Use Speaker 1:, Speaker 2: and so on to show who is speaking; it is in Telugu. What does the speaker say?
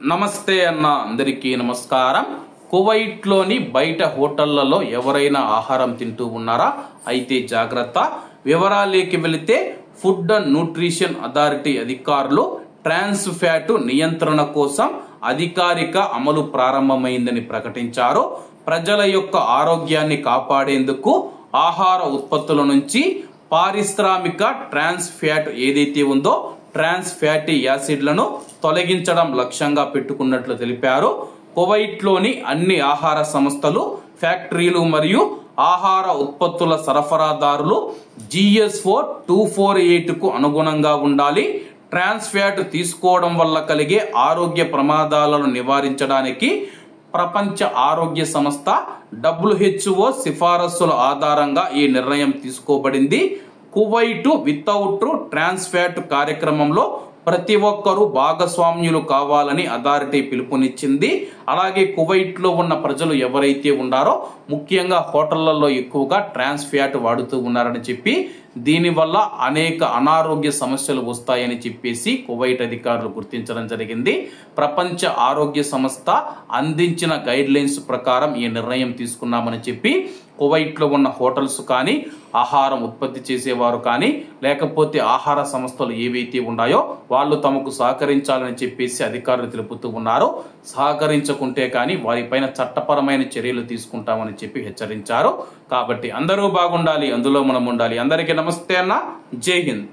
Speaker 1: నమస్తే అన్న అందరికీ నమస్కారం. కువైట్లోని బయట హోటళ్లలో ఎవరైనా ఆహారం తింటూ ఉన్నారా? అయితే జాగ్రత్త. వివరాలేకి వెళితే ఫుడ్ అండ్ న్యూట్రిషన్ అథారిటీ అధికారులు ట్రాన్స్ ఫ్యాట్ నియంత్రణ కోసం అధికారిక అమలు ప్రారంభమైందని ప్రకటించారు. ప్రజల యొక్క ఆరోగ్యాన్ని కాపాడేందుకు ఆహార ఉత్పత్తుల నుంచి పారిశ్రామిక ట్రాన్స్ ఫ్యాట్ ఏదైతే ఉందో ట్రాన్స్ ఫ్యాటీ యాసిడ్లను తొలగించడం లక్ష్యంగా పెట్టుకున్నట్లు తెలిపారు. కువైట్లోని అన్ని ఆహార సంస్థలు, ఫ్యాక్టరీలు మరియు ఆహార ఉత్పత్తుల సరఫరాదారులు GS-4 248 కు అనుగుణంగా ఉండాలి. ట్రాన్స్ ఫ్యాట్ తీసుకోవడం వల్ల కలిగే ఆరోగ్య ప్రమాదాలను నివారించడానికి ప్రపంచ ఆరోగ్య సంస్థ WHO సిఫారసుల ఆధారంగా ఈ నిర్ణయం తీసుకోబడింది. కువైట్ వితౌట్ ట్రాన్స్ ఫ్యాట్ కార్యక్రమంలో ప్రతి ఒక్కరూ భాగస్వామ్యులు కావాలని అథారిటీ పిలుపునిచ్చింది. అలాగే కువైట్ లో ఉన్న ప్రజలు ఎవరైతే ఉన్నారో ముఖ్యంగా హోటళ్లలో ఎక్కువగా ట్రాన్స్ ఫ్యాట్ వాడుతూ ఉన్నారని చెప్పి దీనివల్ల అనేక అనారోగ్య సమస్యలు వస్తాయని చెప్పేసి కువైట్ అధికారులు గుర్తించడం జరిగింది. ప్రపంచ ఆరోగ్య సంస్థ అందించిన గైడ్ లైన్స్ ప్రకారం ఈ నిర్ణయం తీసుకున్నామని చెప్పి కువైట్ లో ఉన్న హోటల్స్ కానీ, ఆహారం ఉత్పత్తి చేసేవారు కానీ, లేకపోతే ఆహార సంస్థలు ఏవైతే ఉన్నాయో వాళ్ళు తమకు సహకరించాలని చెప్పేసి అధికారులు తెలుపుతూ ఉన్నారు. సహకరించకుంటే కానీ వారిపైన చట్టపరమైన చర్యలు తీసుకుంటామని చెప్పి హెచ్చరించారు. కాబట్టి అందరూ బాగుండాలి, అందులో మనం ఉండాలి. అందరికీ నమస్తే అన్న, జై హింద్.